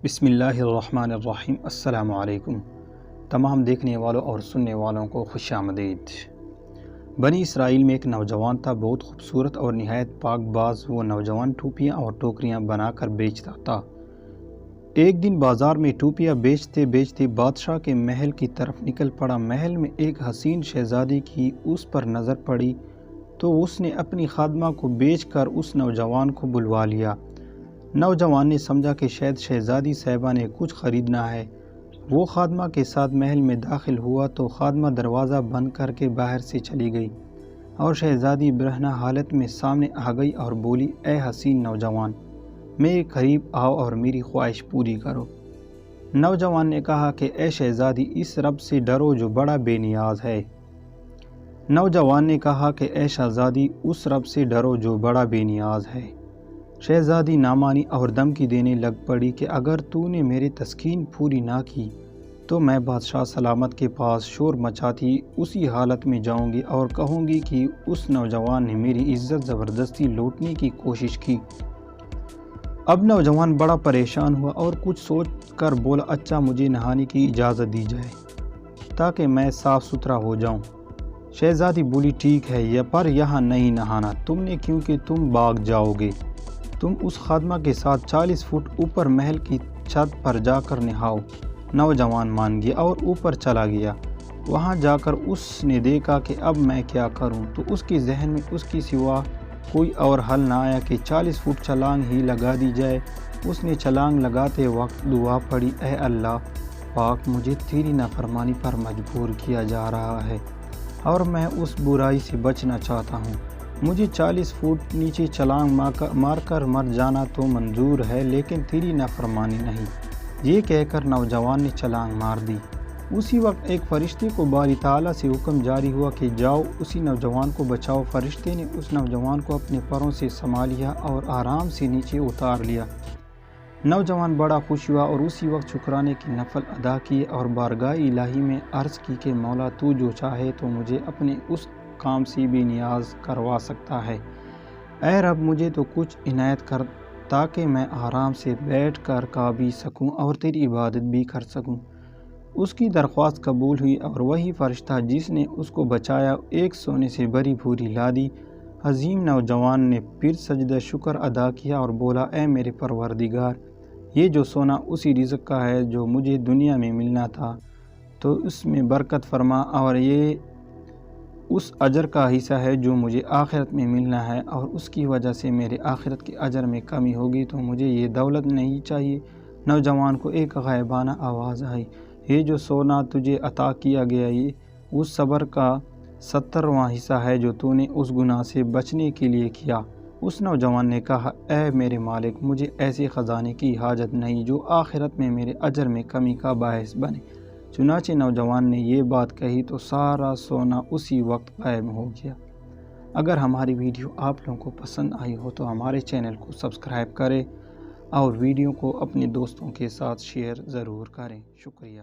بسم اللہ الرحمن الرحیم۔ السلام علیکم تمام دیکھنے والوں اور سننے والوں کو خوش آمدید۔ بنی اسرائیل میں ایک نوجوان تھا، بہت خوبصورت اور نہایت پاک باز۔ وہ نوجوان ٹوپیاں اور ٹوکریاں بنا کر بیچتا تھا۔ ایک دن بازار میں ٹوپیاں بیچتے بیچتے بادشاہ کے محل کی طرف نکل پڑا۔ محل میں ایک حسین شہزادی کی اس پر نظر پڑی تو اس نے اپنی خادمہ کو بیچ کر اس نوجوان کو بلوا لیا۔ نوجوان نے سمجھا کہ شاید شہزادی صاحبہ نے کچھ خریدنا ہے۔ وہ خادمہ کے ساتھ محل میں داخل ہوا تو خادمہ دروازہ بند کر کے باہر سے چلی گئی اور شہزادی برہنہ حالت میں سامنے آ گئی اور بولی، اے حسین نوجوان، میرے قریب آؤ اور میری خواہش پوری کرو۔ نوجوان نے کہا کہ اے شہزادی، اس رب سے ڈرو جو بڑا بے نیاز ہے۔ نوجوان نے کہا کہ اے شہزادی، اس رب سے ڈرو جو بڑا بے نیاز ہے۔ شہزادی نہ مانی اور دھمکی دینے لگ پڑی کہ اگر تو نے میری تسکین پوری نہ کی تو میں بادشاہ سلامت کے پاس شور مچاتی اسی حالت میں جاؤں گی اور کہوں گی کہ اس نوجوان نے میری عزت زبردستی لوٹنے کی کوشش کی۔ اب نوجوان بڑا پریشان ہوا اور کچھ سوچ کر بولا، اچھا مجھے نہانے کی اجازت دی جائے تاکہ میں صاف ستھرا ہو جاؤں۔ شہزادی بولی، ٹھیک ہے، پر یہاں نہیں نہانا تم نے، کیونکہ تم بھاگ جاؤ گے۔ تم اس خادمہ کے ساتھ 40 فٹ اوپر محل کی چھت پر جا کر نہاؤ۔ نوجوان مان گیا اور اوپر چلا گیا۔ وہاں جا کر اس نے دیکھا کہ اب میں کیا کروں، تو اس کے ذہن میں اس کی سوا کوئی اور حل نہ آیا کہ 40 فٹ چھلانگ ہی لگا دی جائے۔ اس نے چھلانگ لگاتے وقت دعا پڑھی، اے اللہ پاک، مجھے تیری نافرمانی پر مجبور کیا جا رہا ہے اور میں اس برائی سے بچنا چاہتا ہوں۔ مجھے 40 فٹ نیچے چھلانگ مار کر مر جانا تو منظور ہے، لیکن تیری نافرمانی نہیں۔ یہ کہہ کر نوجوان نے چھلانگ مار دی۔ اسی وقت ایک فرشتے کو باری تعالیٰ سے حکم جاری ہوا کہ جاؤ اسی نوجوان کو بچاؤ۔ فرشتے نے اس نوجوان کو اپنے پروں سے سنبھالیا اور آرام سے نیچے اتار لیا۔ نوجوان بڑا خوش ہوا اور اسی وقت شکرانے کے نفل ادا کیے اور بارگاہ الہی میں عرض کی کہ مولا، تو جو چاہے تو مجھے اپنے اس کام سے بے نیاز کروا سکتا ہے۔ اے رب، مجھے تو کچھ عنایت کر تاکہ میں آرام سے بیٹھ کر کھا بھی سکوں اور تیری عبادت بھی کر سکوں۔ اس کی درخواست قبول ہوئی اور وہی فرشتہ جس نے اس کو بچایا ایک سونے سے بھری بھوری لا دی۔ عظیم نوجوان نے پھر سجدہ شکر ادا کیا اور بولا، اے میرے پروردگار، یہ جو سونا اسی رزق کا ہے جو مجھے دنیا میں ملنا تھا، تو اس میں برکت فرما، اور یہ اس اجر کا حصہ ہے جو مجھے آخرت میں ملنا ہے، اور اس کی وجہ سے میرے آخرت کے اجر میں کمی ہوگی تو مجھے یہ دولت نہیں چاہیے۔ نوجوان کو ایک غائبانہ آواز آئی، یہ جو سونا تجھے عطا کیا گیا یہ اس صبر کا 70واں حصہ ہے جو تو نے اس گناہ سے بچنے کے لیے کیا۔ اس نوجوان نے کہا، اے میرے مالک، مجھے ایسے خزانے کی حاجت نہیں جو آخرت میں میرے اجر میں کمی کا باعث بنے۔ چنانچہ نوجوان نے یہ بات کہی تو سارا سونا اسی وقت غائب ہو گیا۔ اگر ہماری ویڈیو آپ لوگوں کو پسند آئی ہو تو ہمارے چینل کو سبسکرائب کریں اور ویڈیو کو اپنے دوستوں کے ساتھ شیئر ضرور کریں۔ شکریہ۔